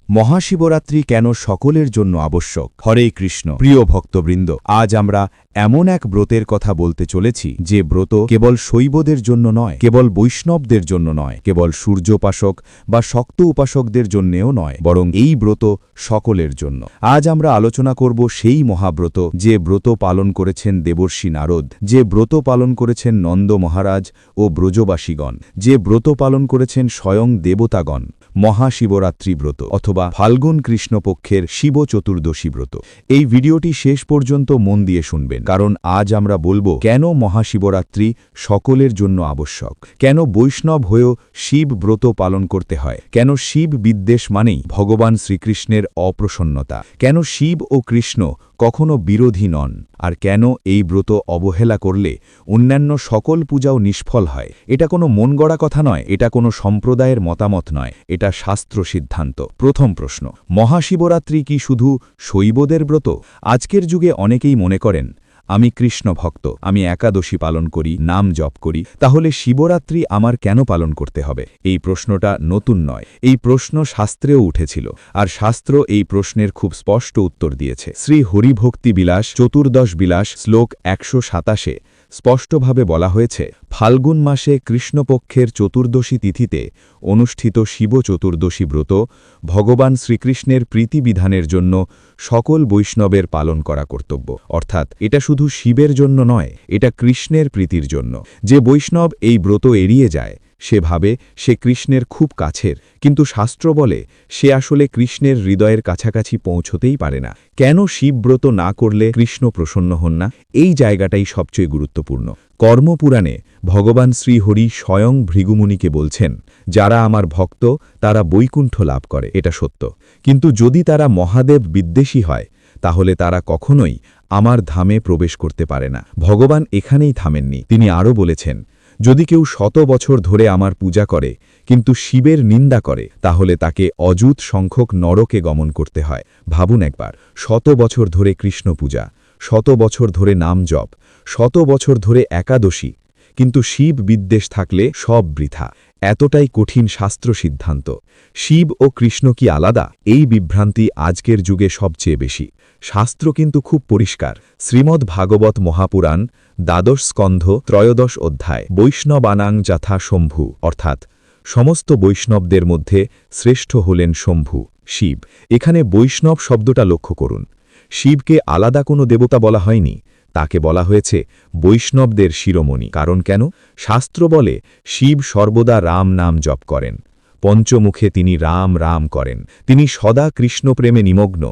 মহাশিবরাত্রি কেন সকলের জন্য আবশ্যক? হরে কৃষ্ণ। প্রিয় ভক্তবৃন্দ, আজ আমরা এমন এক ব্রতের কথা বলতে চলেছি যে ব্রত কেবল শৈবদের জন্য নয়, কেবল বৈষ্ণবদের জন্য নয়, কেবল সূর্যোপাসক বা শক্ত উপাসকদের জন্যেও নয়, বরং এই ব্রত সকলের জন্য। আজ আমরা আলোচনা করব সেই মহাব্রত যে ব্রত পালন করেছেন দেবর্ষি নারদ, যে ব্রত পালন করেছেন নন্দ মহারাজ ও ব্রজবাসীগণ, যে ব্রত পালন করেছেন স্বয়ং দেবতাগণ, মহাশিবরাত্রি ব্রত অথবা ফাল্গুন কৃষ্ণপক্ষের শিব চতুর্দশী ব্রত। এই ভিডিওটি শেষ পর্যন্ত মন দিয়ে শুনবেন, কারণ আজ আমরা বলবো কেন মহাশিবরাত্রি সকলের জন্য আবশ্যক, কেন বৈষ্ণব হয়েও শিব ব্রত পালন করতে হয়, কেন শিব বিদ্বেষ মানেই ভগবান শ্রীকৃষ্ণের অপ্রসন্নতা, কেন শিব ও কৃষ্ণ কখনো বিরোধী নন, আর কেন এই ব্রত অবহেলা করলে অন্যান্য সকল পূজাও নিষ্ফল হয়। এটা কোনো মন গড়া কথা নয়, এটা কোনো সম্প্রদায়ের মতামত নয়, এটা শাস্ত্র সিদ্ধান্ত। প্রথম প্রশ্ন, মহাশিবরাত্রি কি শুধু শৈবদের ব্রত? আজকের যুগে অনেকেই মনে করেন, আমি কৃষ্ণ ভক্ত, আমি একাদশী পালন করি, নাম জপ করি, তাহলে শিবরাত্রি আমার কেন পালন করতে হবে? এই প্রশ্নটা নতুন নয়, এই প্রশ্ন শাস্ত্রেও উঠেছিল, আর শাস্ত্র এই প্রশ্নের খুব স্পষ্ট উত্তর দিয়েছে। শ্রী হরিভক্তি বিলাস চতুর্দশ বিলাস শ্লোক ১২৭ স্পষ্টভাবে বলা হয়েছে, ফাল্গুন মাসে কৃষ্ণপক্ষের চতুর্দশী তিথিতে অনুষ্ঠিত শিব চতুর্দশী ব্রত ভগবান শ্রীকৃষ্ণের প্রীতিবিধানের জন্য সকল বৈষ্ণবের পালন করা কর্তব্য। অর্থাৎ এটা শুধু শিবের জন্য নয়, এটা কৃষ্ণের প্রীতির জন্য। যে বৈষ্ণব এই ব্রত এড়িয়ে যায় সে ভাবে সে কৃষ্ণের খুব কাছের, কিন্তু শাস্ত্র বলে সে আসলে কৃষ্ণের হৃদয়ের কাছাকাছি পৌঁছতেই পারে না। কেন শিবব্রত না করলে কৃষ্ণ প্রসন্ন হন না? এই জায়গাটাই সবচেয়ে গুরুত্বপূর্ণ। কর্মপুরাণে ভগবান শ্রীহরি স্বয়ং ভৃগুমুনিকে বলছেন, যারা আমার ভক্ত তারা বৈকুণ্ঠ লাভ করে, এটা সত্য, কিন্তু যদি তারা মহাদেব বিদ্বেষী হয় তাহলে তারা কখনোই আমার ধামে প্রবেশ করতে পারে না। ভগবান এখানেই থামেননি, তিনি আরও বলেছেন, যদি কেউ ১০০ বছর ধরে আমার পূজা করে কিন্তু শিবের নিন্দা করে তাহলে তাকে অযুত সংখ্যক নরকে গমন করতে হয়। ভাবুন একবার, ১০০ বছর ধরে কৃষ্ণ পূজা, ১০০ বছর ধরে নাম জপ, ১০০ বছর ধরে একাদশী, কিন্তু শিব বিদ্বেষ থাকলে সব বৃথা। এতটাই কঠিন শাস্ত্র সিদ্ধান্ত। শিব ও কৃষ্ণ কি আলাদা? এই বিভ্রান্তি আজকের যুগে সবচেয়ে বেশি। শাস্ত্র কিন্তু খুব পরিষ্কার। শ্রীমদ্ ভাগবত মহাপুরাণ দ্বাদশ স্কন্ধ ত্রয়োদশ অধ্যায়, বৈষ্ণবানাং যথা শম্ভু, অর্থাৎ সমস্ত বৈষ্ণবদের মধ্যে শ্রেষ্ঠ হলেন শম্ভু, শিব। এখানে বৈষ্ণব শব্দটা লক্ষ্য করুন। শিবকে আলাদা কোনো দেবতা বলা হয়নি, তাকে বলা হয়েছে বৈষ্ণবদের শিরোমণি। কারণ কেন? শাস্ত্র বলে শিব সর্বদা রাম নাম জপ করেন, পঞ্চমুখে তিনি রাম রাম করেন, তিনি সদা কৃষ্ণপ্রেমে নিমগ্ন।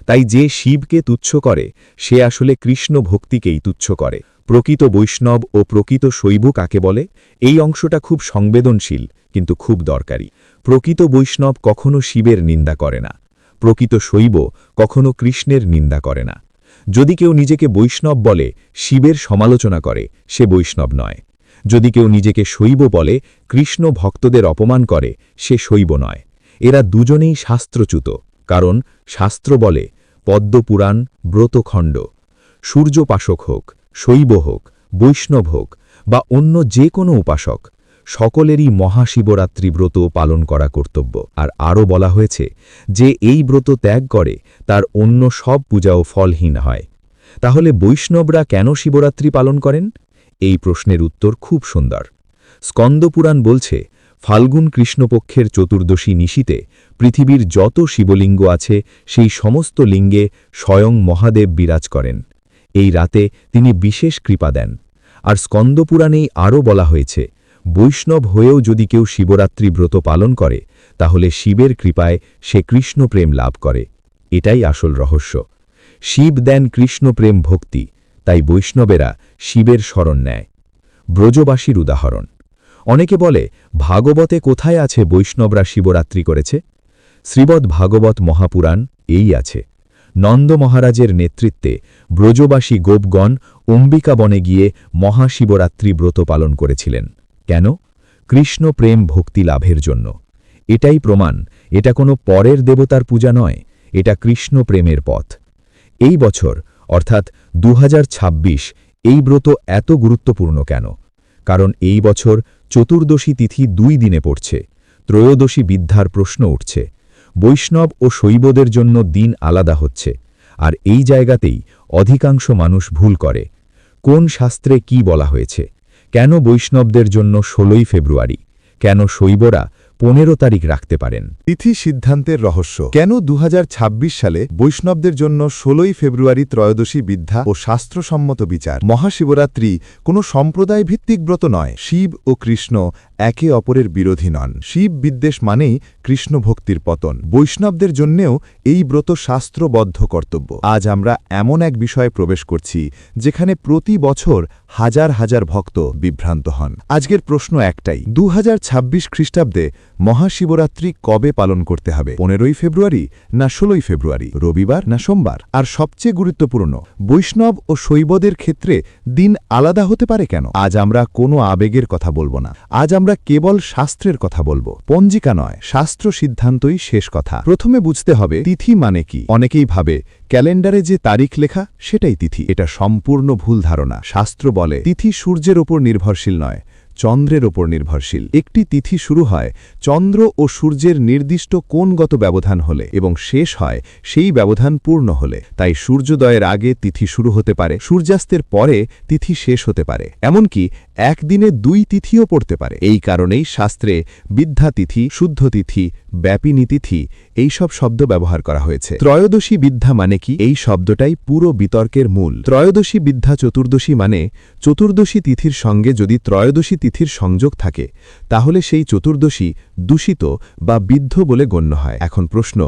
তাই যে শিবকে তুচ্ছ করে সে আসলে কৃষ্ণ ভক্তিকেই তুচ্ছ করে। প্রকৃত বৈষ্ণব ও প্রকৃত শৈব কাকে বলে? এই অংশটা খুব সংবেদনশীল কিন্তু খুব দরকারি। প্রকৃত বৈষ্ণব কখনো শিবের নিন্দা করে না, প্রকৃত শৈব কখনো কৃষ্ণের নিন্দা করে না। যদি কেউ নিজেকে বৈষ্ণব বলে শিবের সমালোচনা করে সে বৈষ্ণব নয়। যদি কেউ নিজেকে শৈব বলে কৃষ্ণ ভক্তদের অপমান করে সে শৈব নয়। এরা দুজনেই শাস্ত্রচ্যুত, কারণ শাস্ত্র বলে পদ্মপুরাণ ব্রতখণ্ড, সূর্যোপাসক হোক, শৈব হোক, বৈষ্ণব হোক বা অন্য যে কোনো উপাসক, সকলেরই মহাশিবরাত্রি ব্রত পালন করা কর্তব্য। আর আরও বলা হয়েছে যে এই ব্রত ত্যাগ করে তার অন্য সব পূজাও ফলহীন হয়। তাহলে বৈষ্ণবরা কেন শিবরাত্রি পালন করেন? এই প্রশ্নের উত্তর খুব সুন্দর। স্কন্দপুরাণ বলছে, ফাল্গুন কৃষ্ণপক্ষের চতুর্দশী নিশীতে পৃথিবীর যত শিবলিঙ্গ আছে সেই সমস্ত লিঙ্গে স্বয়ং মহাদেব বিরাজ করেন। এই রাতে তিনি বিশেষ কৃপা দেন। আর স্কন্দপুরাণেই আরও বলা হয়েছে, বৈষ্ণব হয়েও যদি কেউ শিবরাত্রি ব্রত পালন করে তাহলে শিবের কৃপায় সে কৃষ্ণপ্রেম লাভ করে। এটাই আসল রহস্য। শিব দেন কৃষ্ণপ্রেম ভক্তি, তাই বৈষ্ণবেরা শিবের শরণ নেয়। ব্রজবাসীর উদাহরণ। অনেকে বলে, ভাগবতে কোথায় আছে বৈষ্ণবরা শিবরাত্রি করেছে? শ্রীমদ্ ভাগবত মহাপুরাণ এই আছে। নন্দ মহারাজের নেতৃত্বে ব্রজবাসী গোপগণ অম্বিকা বনে গিয়ে মহাশিবরাত্রি ব্রত পালন করেছিলেন। কেন? কৃষ্ণ প্রেম ভক্তি লাভের জন্য। এটাই প্রমাণ এটা কোনো পরের দেবতার পূজা নয়, এটা কৃষ্ণ প্রেমের পথ। এই বছর অর্থাৎ ২০২৬ এই ব্রত এত গুরুত্বপূর্ণ কেন? কারণ এই বছর চতুর্দশী তিথি ২ দিনে পড়ছে, ত্রয়োদশী বিদ্যার প্রশ্ন উঠছে। বৈষ্ণব ও শৈবদের জন্য দিন আলাদা হচ্ছে, আর এই জায়গাতেই অধিকাংশ মানুষ ভুল করে। কোন শাস্ত্রে কি বলা হয়েছে? কেন বৈষ্ণবদের জন্য 16ই ফেব্রুয়ারি? কেন শৈবরা 15 তারিখ রাখতে পারেন? তিথি সিদ্ধান্তের রহস্য কেন 2026 সালে বৈষ্ণবদের জন্য 16ই ফেব্রুয়ারি ত্রয়োদশী বিদ্যা ও শাস্ত্রসম্মত বিচার? মহাশিবরাত্রি কোনো সম্প্রদায় ভিত্তিক ব্রত নয়। শিব ও কৃষ্ণ একে অপরের বিরোধী নন। শিব বিদ্বেষ মানেই কৃষ্ণ ভক্তির পতন। বৈষ্ণবদের জন্যেও এই ব্রত শাস্ত্রবদ্ধ কর্তব্য। আজ আমরা এমন এক বিষয়ে প্রবেশ করছি যেখানে প্রতি বছর হাজার হাজার ভক্ত বিভ্রান্ত হন। আজকের প্রশ্ন একটাই, 2026 খ্রিস্টাব্দে মহাশিবরাত্রি কবে পালন করতে হবে? 15ই ফেব্রুয়ারি না 16ই ফেব্রুয়ারি? রবিবার না সোমবার? আর সবচেয়ে গুরুত্বপূর্ণ, বৈষ্ণব ও শৈবদের ক্ষেত্রে দিন আলাদা হতে পারে কেন? আজ আমরা কোনো আবেগের কথা বলবো না। আজ আমরা কেবল শাস্ত্রের কথা বলবো। পঞ্জিকা নয়, শাস্ত্র সিদ্ধান্তই শেষ কথা। প্রথমে বুঝতে হবে তিথি মানে কি। অনেকেই ভাবে ক্যালেন্ডারে যে তারিখ লেখা সেটাই তিথি। এটা সম্পূর্ণ ভুল ধারণা। শাস্ত্র বলে তিথি সূর্যের ওপর নির্ভরশীল নয়, চন্দ্রের ওপর নির্ভরশীল। একটি তিথি শুরু হয় চন্দ্র ও সূর্যের নির্দিষ্ট কোণগত ব্যবধান হলে এবং শেষ হয় সেই ব্যবধান পূর্ণ হলে। তাই সূর্যোদয়ের আগে তিথি শুরু হতে পারে, সূর্যাস্তের পরে তিথি শেষ হতে পারে, এমনকি একদিনে 2 তিথিও পড়তে পারে। এই কারণেই শাস্ত্রে বিদ্যা তিথি, শুদ্ধ তিথি, ব্যাপিনী তিথি এইসব শব্দ ব্যবহার করা হয়েছে। ত্রয়োদশী বিদ্যা মানে কি? এই শব্দটাই পুরো বিতর্কের মূল। ত্রয়োদশী বিদ্যা চতুর্দশী মানে চতুর্দশী তিথির সঙ্গে যদি ত্রয়োদশী তিথির সংযোগ থাকে তাহলে সেই চতুর্দশী দূষিত বা বিদ্ধ বলে গণ্য হয়। এখন প্রশ্ন,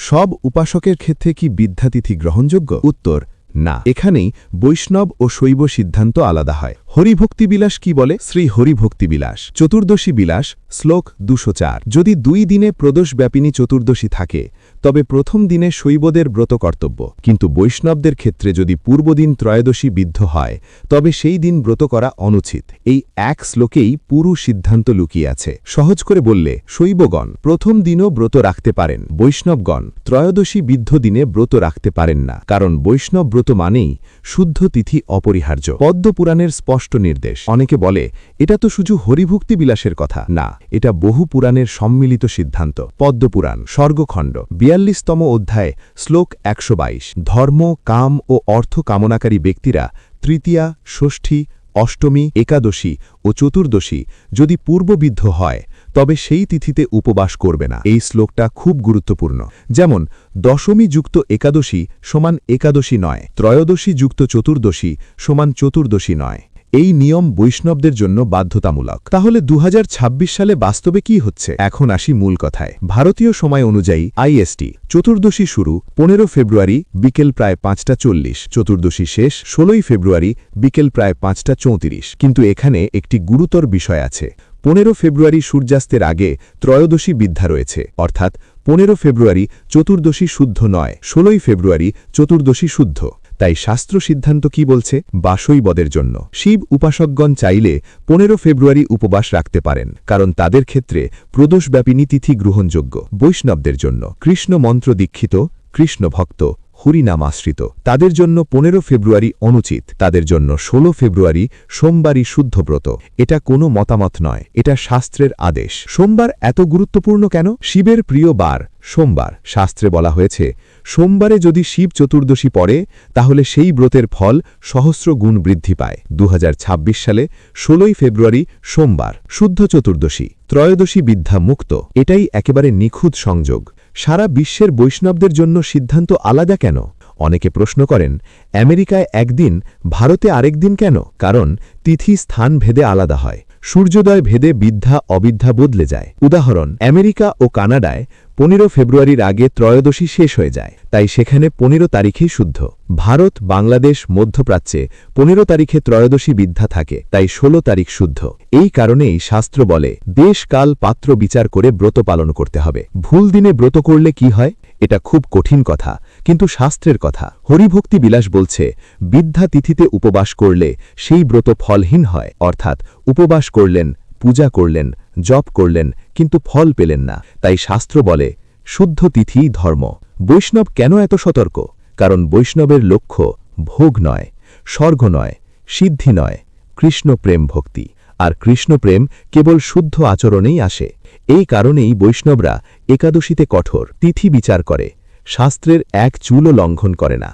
সব উপাসকের ক্ষেত্রে কি বিদ্যা তিথি গ্রহণযোগ্য? উত্তর, না। এখানেই বৈষ্ণব ও শৈব সিদ্ধান্ত আলাদা হয়। হরিভক্তিবিলাস কি বলে? শ্রী হরিভক্তিবিলাস চতুর্দশী বিলাস শ্লোক 204। যদি 2 দিনে প্রদোষব্যাপিনী চতুর্দশী থাকে তবে প্রথম দিনে শৈবদের ব্রত কর্তব্য, কিন্তু বৈষ্ণবদের ক্ষেত্রে যদি পূর্বদিন ত্রয়োদশী বিদ্ধ হয় তবে সেই দিন ব্রত করা অনুচিত। এই এক শ্লোকেই পুরো সিদ্ধান্ত লুকিয়ে আছে। সহজ করে বললে, শৈবগণ প্রথম দিনও ব্রত রাখতে পারেন, বৈষ্ণবগণ ত্রয়োদশী বিদ্ধ দিনে ব্রত রাখতে পারেন না, কারণ বৈষ্ণব ব্রত মানেই শুদ্ধ তিথি অপরিহার্য। পদ্মপুরাণের স্পষ্ট নির্দেশ। অনেকে বলে এটা তো শুধু হরিভক্তি বিলাসের কথা। না, এটা বহু পুরাণের সম্মিলিত সিদ্ধান্ত। পদ্মপুরাণ স্বর্গখণ্ড 42তম অধ্যায় শ্লোক 122। ধর্ম, কাম ও অর্থ কামনাকারী ব্যক্তিরা তৃতীয়া, ষষ্ঠী, অষ্টমী, একাদশী ও চতুর্দশী যদি পূর্ববিদ্ধ হয় তবে সেই তিথিতে উপবাস করবে না। এই শ্লোকটা খুব গুরুত্বপূর্ণ। যেমন দশমী যুক্ত একাদশী সমান একাদশী নয়, ত্রয়োদশী যুক্ত চতুর্দশী সমান চতুর্দশী নয়। এই নিয়ম বৈষ্ণবদের জন্য বাধ্যতামূলক। তাহলে 2026 সালে বাস্তবে কি হচ্ছে? এখন আসি মূল কথায়। ভারতীয় সময় অনুযায়ী IST চতুর্দশী শুরু 15 ফেব্রুয়ারি বিকেল প্রায় 5:40, চতুর্দশী শেষ 16ই ফেব্রুয়ারি বিকেল প্রায় 5:34। কিন্তু এখানে একটি গুরুতর বিষয় আছে। 15 ফেব্রুয়ারি সূর্যাস্তের আগে ত্রয়োদশী বিদ্যা রয়েছে, অর্থাৎ 15 ফেব্রুয়ারি চতুর্দশী শুদ্ধ নয়, 16ই ফেব্রুয়ারি চতুর্দশী শুদ্ধ। তাই শাস্ত্র সিদ্ধান্ত কি বলছে? বাশৈবদের জন্য শিব উপাসকগণ চাইলে 15 ফেব্রুয়ারি উপবাস রাখতে পারেন, কারণ তাদের ক্ষেত্রে প্রদোষব্যাপিনী তিথি গ্রহণযোগ্য। বৈষ্ণবদের জন্য কৃষ্ণ মন্ত্র দীক্ষিত, কৃষ্ণ ভক্ত, হরিনাম আশ্রিত, তাদের জন্য 15 ফেব্রুয়ারি অনুচিত। তাদের জন্য 16 ফেব্রুয়ারি সোমবারই শুদ্ধব্রত। এটা কোনো মতামত নয়, এটা শাস্ত্রের আদেশ। সোমবার এত গুরুত্বপূর্ণ কেন? শিবের প্রিয় বার সোমবার। শাস্ত্রে বলা হয়েছে সোমবারে যদি শিব চতুর্দশী পড়ে তাহলে সেই ব্রতের ফল সহস্র গুণ বৃদ্ধি পায়। 2026 সালে 16ই ফেব্রুয়ারি সোমবার, শুদ্ধ চতুর্দশী, ত্রয়োদশী বিদ্যা মুক্ত। এটাই একেবারে নিখুঁত সংযোগ। সারা বিশ্বের বৈষ্ণবদের জন্য সিদ্ধান্ত আলাদা কেন? অনেকে প্রশ্ন করেন, আমেরিকায় একদিন, ভারতে আরেক দিন কেন? কারণ তিথি স্থান ভেদে আলাদা হয়। সূর্যোদয় ভেদে বিদ্যা অবিদ্যা বদলে যায়। উদাহরণ, আমেরিকা ও কানাডায় 15 ফেব্রুয়ারির আগে ত্রয়োদশী শেষ হয়ে যায়, তাই সেখানে 15 তারিখেই শুদ্ধ। ভারত, বাংলাদেশ, মধ্যপ্রাচ্যে 15 তারিখে ত্রয়োদশী বিদ্যা থাকে, তাই 16 তারিখ শুদ্ধ। এই কারণেই শাস্ত্র বলে দেশ, কাল, পাত্র বিচার করে ব্রত পালন করতে হবে। ভুল দিনে ব্রত করলে কি হয়? এটা খুব কঠিন কথা, কিন্তু শাস্ত্রের কথা। হরিভক্তি বিলাস বলছে বিদ্যা তিথিতে উপবাস করলে সেই ব্রত ফলহীন হয়, অর্থাৎ উপবাস করলেন, পূজা করলেন, জপ করলেন, কিন্তু ফল পেলেন না। তাই শাস্ত্র বলে শুদ্ধ তিথি ধর্ম। বৈষ্ণব কেন এত সতর্ক? কারণ বৈষ্ণবের লক্ষ্য ভোগ নয়, স্বর্গ নয়, সিদ্ধি নয়, কৃষ্ণ প্রেম ভক্তি। আর কৃষ্ণ প্রেম কেবল শুদ্ধ আচরণেই আসে। এই কারণেই বৈষ্ণবরা একাদশীতে কঠোর তিথি বিচার করে, শাস্ত্রের এক চুলও লঙ্ঘন করে না।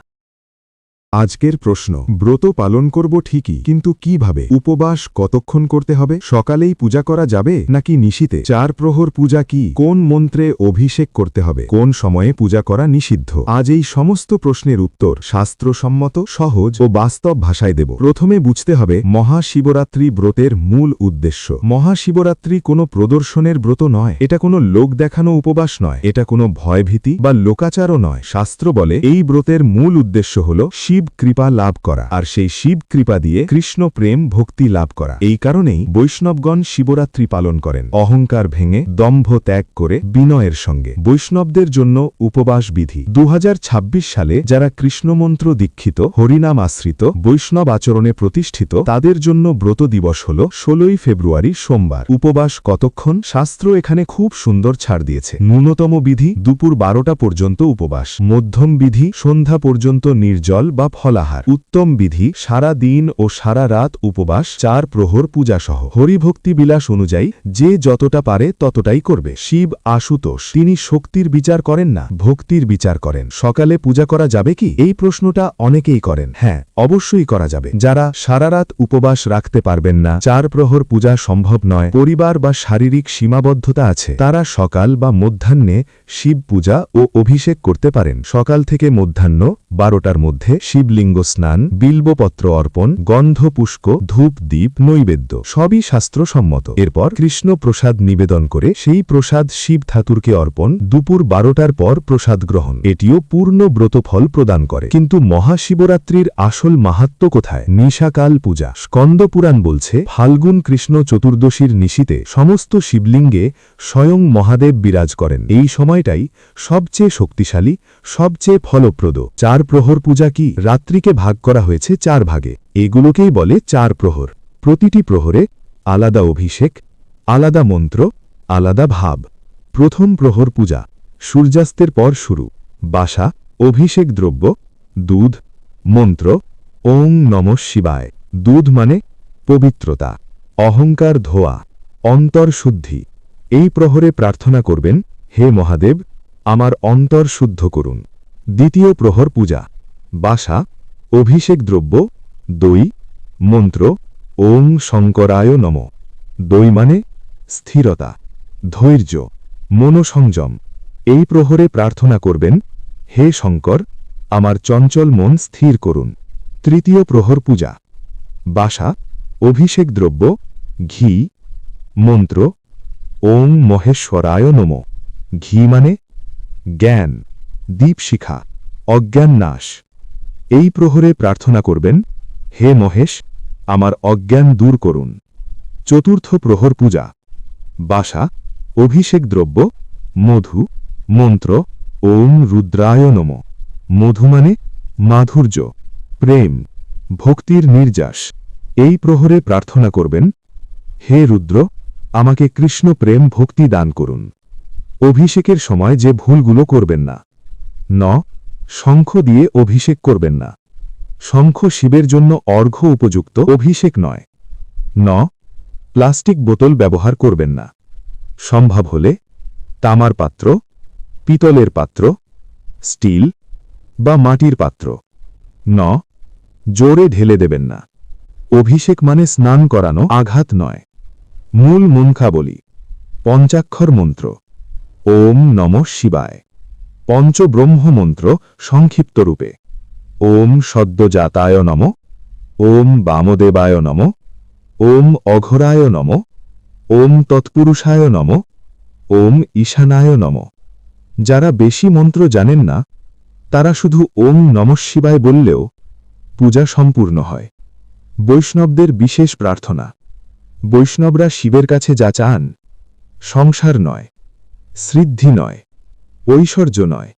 আজকের প্রশ্ন, ব্রত পালন করব ঠিকই, কিন্তু কিভাবে? উপবাস কতক্ষণ করতে হবে? সকালেই পূজা করা যাবে নাকি নিশীতে? 4 প্রহর পূজা কি? কোন মন্ত্রে অভিষেক করতে হবে? কোন সময়ে পূজা করা নিষিদ্ধ? আজ এই সমস্ত প্রশ্নের উত্তর শাস্ত্রসম্মত, সহজ ও বাস্তব ভাষায় দেব। প্রথমে বুঝতে হবে মহাশিবরাত্রি ব্রতের মূল উদ্দেশ্য। মহাশিবরাত্রি কোনো প্রদর্শনের ব্রত নয়, এটা কোনো লোক দেখানো উপবাস নয়, এটা কোনো ভয়ভীতি বা লোকাচারও নয়। শাস্ত্র বলে এই ব্রতের মূল উদ্দেশ্য হল শিব কৃপা লাভ করা, আর সেই শিব কৃপা দিয়ে কৃষ্ণ প্রেম ভক্তি লাভ করা। এই কারণেই বৈষ্ণবগণ শিবরাত্রি পালন করেন, অহংকার ভেঙে, দম্ভ ত্যাগ করে, বিনয়ের সঙ্গে। বৈষ্ণবদের জন্য উপবাস বিধি। 2026 সালে যারা কৃষ্ণমন্ত্র দীক্ষিত, হরিনাম আশ্রিত, বৈষ্ণব আচরণে প্রতিষ্ঠিত, তাদের জন্য ব্রত দিবস হল 16 ফেব্রুয়ারি সোমবার। উপবাস কতক্ষণ? শাস্ত্র এখানে খুব সুন্দর ছাড় দিয়েছে। ন্যূনতম বিধি দুপুর 12টা পর্যন্ত উপবাস, মধ্যম বিধি সন্ধ্যা পর্যন্ত নির্জল বা ফলাহার, উত্তম বিধি সারা দিন ও সারা রাত উপবাস, 4 প্রহর পূজা সহ। হরিভক্তি বিলাস অনুযায়ী যে যতটা পারে ততটাই করবে। শিব আশুতোষ, তিনি শক্তির বিচার করেন না, ভক্তির বিচার করেন। সকালে পূজা করা যাবে কি? এই প্রশ্নটা অনেকেই করেন। হ্যাঁ, অবশ্যই করা যাবে। যারা সারা রাত উপবাস রাখতে পারবেন না, 4 প্রহর পূজা সম্ভব নয়, পরিবার বা শারীরিক সীমাবদ্ধতা আছে, তারা সকাল বা মধ্যাহ্নে শিব পূজা ও অভিষেক করতে পারেন। সকাল থেকে মধ্যাহ্ন 12টার মধ্যে শিবলিঙ্গ স্নান, বিল্বপত্র অর্পণ, গন্ধ পুষ্প, ধূপ দ্বীপ, নৈবেদ্য সবই শাস্ত্রসম্মত। এরপর কৃষ্ণ প্রসাদ নিবেদন করে সেই প্রসাদ শিব ঠাকুরকে অর্পণ। দুপুর 12টার পর প্রসাদ গ্রহণ, এটিও পূর্ণ ব্রতফল প্রদান করে। কিন্তু মহাশিবরাত্রির আসল মাহাত্ম্য কোথায়? নিশাকাল পূজা। স্কন্দ পুরাণ বলছে, ফাল্গুন কৃষ্ণ চতুর্দশীর নিশীতে সমস্ত শিবলিঙ্গে স্বয়ং মহাদেব বিরাজ করেন। এই সময়টাই সবচেয়ে শক্তিশালী, সবচেয়ে ফলপ্রদ। 4 প্রহর পূজা কি? রাত্রিকে ভাগ করা হয়েছে 4 ভাগে, এগুলোকেই বলে 4 প্রহর। প্রতিটি প্রহরে আলাদা অভিষেক, আলাদা মন্ত্র, আলাদা ভাব। প্রথম প্রহর পূজা সূর্যাস্তের পর শুরু। বাসা, অভিষেক দ্রব্য, দুধ, মন্ত্র ওং নমঃ শিবায়। দুধ মানে পবিত্রতা, অহংকার ধোয়া, অন্তর শুদ্ধি। এই প্রহরে প্রার্থনা করবেন, হে মহাদেব, আমার অন্তর শুদ্ধ করুন। দ্বিতীয় প্রহর পূজা বাসা, অভিষেক দ্রব্য, দই, মন্ত্র ওং শঙ্করায় নম। দই মানে স্থিরতা, ধৈর্য, মনোসংযম। এই প্রহরে প্রার্থনা করবেন, হে শঙ্কর, আমার চঞ্চল মন স্থির করুন। তৃতীয় প্রহর পূজা বাসা, অভিষেক দ্রব্য, ঘি, মন্ত্র ওং মহেশ্বরায় নম। ঘি মানে জ্ঞান, দীপশিখা, অজ্ঞান নাশ। এই প্রহরে প্রার্থনা করবেন, হে মহেশ, আমার অজ্ঞান দূর করুন। চতুর্থ প্রহর পূজা বাসা, অভিষেক দ্রব্য, মধু, মন্ত্র ওং রুদ্রায় নম। মধু মানে মাধুর্য, প্রেম, ভক্তির নির্যাস। এই প্রহরে প্রার্থনা করবেন, হে রুদ্র, আমাকে কৃষ্ণ প্রেম ভক্তি দান করুন। অভিষেকের সময় যে ভুলগুলো করবেন না: ন, শঙ্খ দিয়ে অভিষেক করবেন না। শঙ্খ শিবের জন্য অর্ঘ্য উপযুক্ত, অভিষেক নয়। ন, প্লাস্টিক বোতল ব্যবহার করবেন না। সম্ভব হলে তামার পাত্র, পিতলের পাত্র, স্টিল বা মাটির পাত্র। ন, জোরে ঢেলে দেবেন না। অভিষেক মানে স্নান করানো, আঘাত নয়। মূল মন্ত্রাবলী: পঞ্চাক্ষর মন্ত্র ওম নমঃ শিবায়, পঞ্চব্রহ্ম মন্ত্র সংক্ষিপ্ত রূপে: ওম সদ্যজাতায় নম, ওম বামদেবায় নম, ওম অঘোরায় নম, ওম তৎপুরুষায় নম, ওম ঈশানায় নম। যারা বেশি মন্ত্র জানেন না, তারা শুধু ওম নমঃ শিবায় বললেও পূজা সম্পূর্ণ হয়। বৈষ্ণবদের বিশেষ প্রার্থনা: বৈষ্ণবরা শিবের কাছে যা চান, সংসার নয়, সিদ্ধি নয়, ঐশ্বর্য নয়,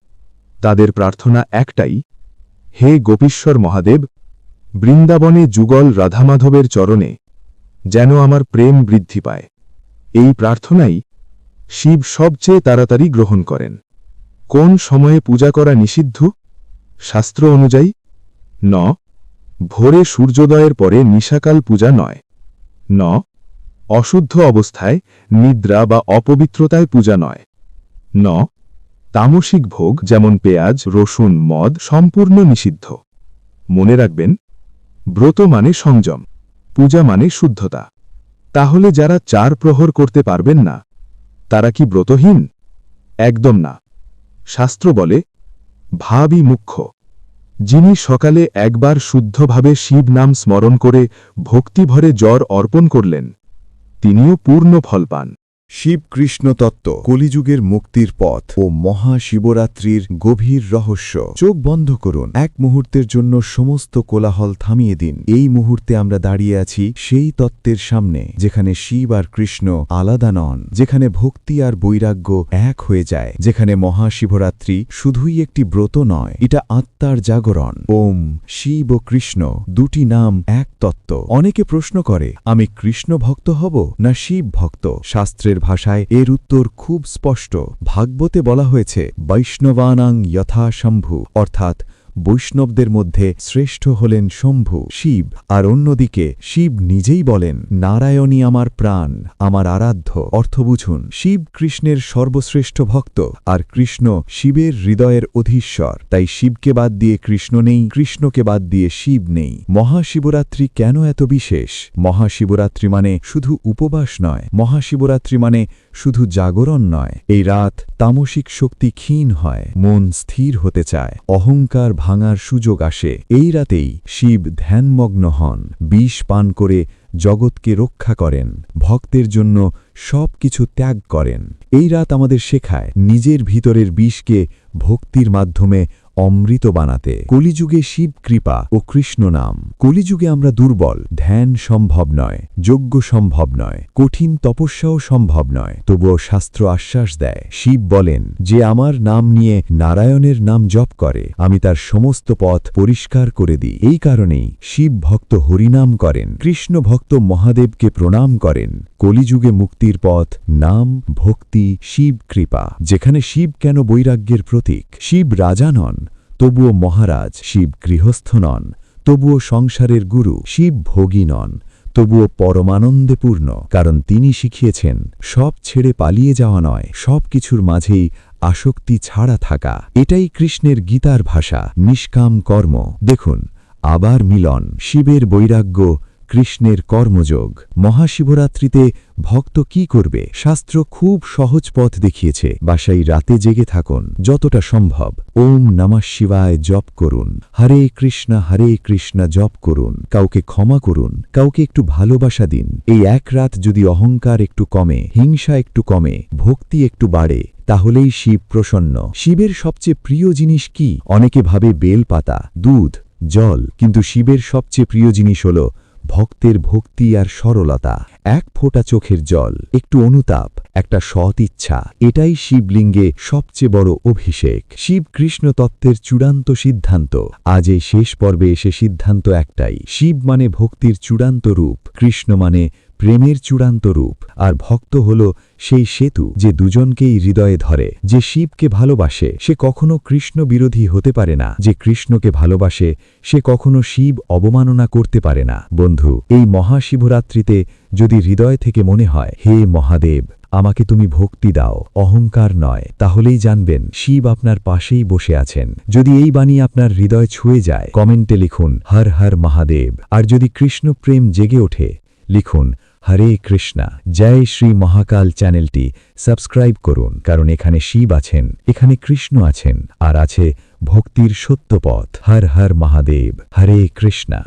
তাদের প্রার্থনা একটাই, হে গোপীশ্বর মহাদেব, বৃন্দাবনে যুগল রাধামাধবের চরণে যেন আমার প্রেম বৃদ্ধি পায়। এই প্রার্থনাই শিব সবচেয়ে তাড়াতাড়ি গ্রহণ করেন। কোন সময়ে পূজা করা নিষিদ্ধ? শাস্ত্র অনুযায়ী ন, ভোরে সূর্যোদয়ের পরে নিশাকাল পূজা নয়। ন, অশুদ্ধ অবস্থায় নিদ্রা বা অপবিত্রতায় পূজা নয়। 9 তামসিক ভোগ যেমন পেঁয়াজ, রসুন, মদ সম্পূর্ণ নিষিদ্ধ। মনে রাখবেন, ব্রত মানে সংযম, পূজা মানে শুদ্ধতা। তাহলে যারা 4 প্রহর করতে পারবেন না, তারা কি ব্রতহীন? একদম না। শাস্ত্র বলে, ভাবই মুখ্য। যিনি সকালে একবার শুদ্ধভাবে শিব নাম স্মরণ করে ভক্তিভরে জ্বর অর্পণ করলেন, তিনিও পূর্ণ ফল পান। শিব কৃষ্ণ তত্ত্ব, কলিযুগের মুক্তির পথ ও মহাশিবরাত্রির গভীর রহস্য। চোখ বন্ধ করুন, এক মুহূর্তের জন্য সমস্ত কোলাহল থামিয়ে দিন। এই মুহূর্তে আমরা দাঁড়িয়ে আছি সেই তত্ত্বের সামনে, যেখানে শিব আর কৃষ্ণ আলাদা নন, যেখানে ভক্তি আর বৈরাগ্য এক হয়ে যায়, যেখানে মহাশিবরাত্রি শুধুই একটি ব্রত নয়, এটা আত্মার জাগরণ। ওম শিব ও কৃষ্ণ দুটি নাম, এক তত্ত্ব। অনেকে প্রশ্ন করে, আমি কৃষ্ণ ভক্ত হব না শিব ভক্ত? শাস্ত্রের ভাষায় এর উত্তর খুব স্পষ্ট। ভাগবতে বলা হয়েছে, বৈষ্ণবানাং যথা শম্ভু, অর্থাৎ বৈষ্ণবদের মধ্যে শ্রেষ্ঠ হলেন শম্ভু, শিব। আর অন্যদিকে শিব নিজেই বলেন, নারায়ণী আমার প্রাণ, আমার আরাধ্য। অর্থ বুঝুন, শিব কৃষ্ণের সর্বশ্রেষ্ঠ ভক্ত, আর কৃষ্ণ শিবের হৃদয়ের অধীশ্বর। তাই শিবকে বাদ দিয়ে কৃষ্ণ নেই, কৃষ্ণকে বাদ দিয়ে শিব নেই। মহাশিবরাত্রি কেন এত বিশেষ? মহাশিবরাত্রি মানে শুধু উপবাস নয়, মহাশিবরাত্রি মানে শুধু জাগরণ নয়। এই রাত তামসিক শক্তি ক্ষীণ হয়, মন স্থির হতে চায়, অহংকার ভাঙার সুযোগ আসে। এই রাতেই শিব ধ্যানমগ্ন হন, বিষ পান করে জগৎকে রক্ষা করেন, ভক্তের জন্য সব কিছু ত্যাগ করেন। এই রাত আমাদের শেখায় নিজের ভিতরের বিষকে ভক্তির মাধ্যমে অমৃত বানাতে। কলিযুগে শিব কৃপা ও কৃষ্ণ নাম। কলিযুগে আমরা দুর্বল, ধ্যান সম্ভব নয়, যজ্ঞ সম্ভব নয়, কঠিন তপস্যাও সম্ভব নয়। তবুও শাস্ত্র আশ্বাস দেয়, শিব বলেন, যে আমার নাম নিয়ে নারায়ণের নাম জপ করে, আমি তার সমস্ত পথ পরিষ্কার করে দিই। এই কারণেই শিব ভক্ত হরিনাম করেন, কৃষ্ণ ভক্ত মহাদেবকে প্রণাম করেন। কলিযুগে মুক্তির পথ, নাম, ভক্তি, শিব কৃপা। যেখানে শিব কেন বৈরাগ্যের প্রতীক? শিব রাজা নন, তবুও মহারাজ। শিব গৃহস্থ নন, তবুও সংসারের গুরু। শিব ভোগী নন, তবুও পরমানন্দে পূর্ণ। কারণ তিনি শিখিয়েছেন, সব ছেড়ে পালিয়ে যাওয়া নয়, সব কিছুর মাঝেই আসক্তি ছাড়া থাকা। এটাই কৃষ্ণের গীতার ভাষা, নিষ্কাম কর্ম। দেখুন, আবার মিলন, শিবের বৈরাগ্য, কৃষ্ণের কর্মযোগ। মহাশিবরাত্রিতে ভক্ত কি করবে? শাস্ত্র খুব সহজ পথ দেখিয়েছে। বাসায় রাতে জেগে থাকুন, যতটা সম্ভব ওম নমঃ শিবায় জপ করুন, হরে কৃষ্ণ জপ করুন, কাউকে ক্ষমা করুন, কাউকে একটু ভালোবাসা দিন। এই এক রাত যদি অহংকার একটু কমে, হিংসা একটু কমে, ভক্তি একটু বাড়ে, তাহলেই শিব প্রসন্ন। শিবের সবচেয়ে প্রিয় জিনিস কি? অনেকে ভাবে বেলপাতা, দুধ, জল, কিন্তু শিবের সবচেয়ে প্রিয় জিনিস হল ভক্তের ভক্তি আর সরলতা। এক ফোঁটা চোখের জল, একটু অনুতাপ, একটা সৎ ইচ্ছা, এটাই শিবলিঙ্গে সবচেয়ে বড় অভিষেক। শিব কৃষ্ণ তত্ত্বের চূড়ান্ত সিদ্ধান্ত। আজ এই শেষ পর্বে এসে সিদ্ধান্ত একটাই, শিব মানে ভক্তির চূড়ান্ত রূপ, কৃষ্ণ মানে প্রেমের চূড়ান্ত রূপ। আর ভক্ত হল সেই সেতু, যে দুজনকেই হৃদয়ে ধরে। যে শিবকে ভালোবাসে সে কখনো কৃষ্ণ বিরোধী হতে পারে না, যে কৃষ্ণকে ভালোবাসে সে কখনো শিব অবমাননা করতে পারে না। বন্ধু, এই মহাশিবরাত্রিতে যদি হৃদয় থেকে মনে হয়, হে মহাদেব, আমাকে তুমি ভক্তি দাও, অহংকার নয়, তাহলেই জানবেন শিব আপনার পাশেই বসে আছেন। যদি এই বাণী আপনার হৃদয় ছুঁয়ে যায়, কমেন্টে লিখুন হর হর মহাদেব। আর যদি কৃষ্ণ প্রেম জেগে ওঠে, লিখুন হরে কৃষ্ণা। জয় শ্রী মহাকাল চ্যানেলটি সাবস্ক্রাইব করুন, কারণ এখানে শিব আছেন, এখানে কৃষ্ণ আছেন, আর আছে ভক্তির সত্য পথ। হর হর মহাদেব, হরে কৃষ্ণা।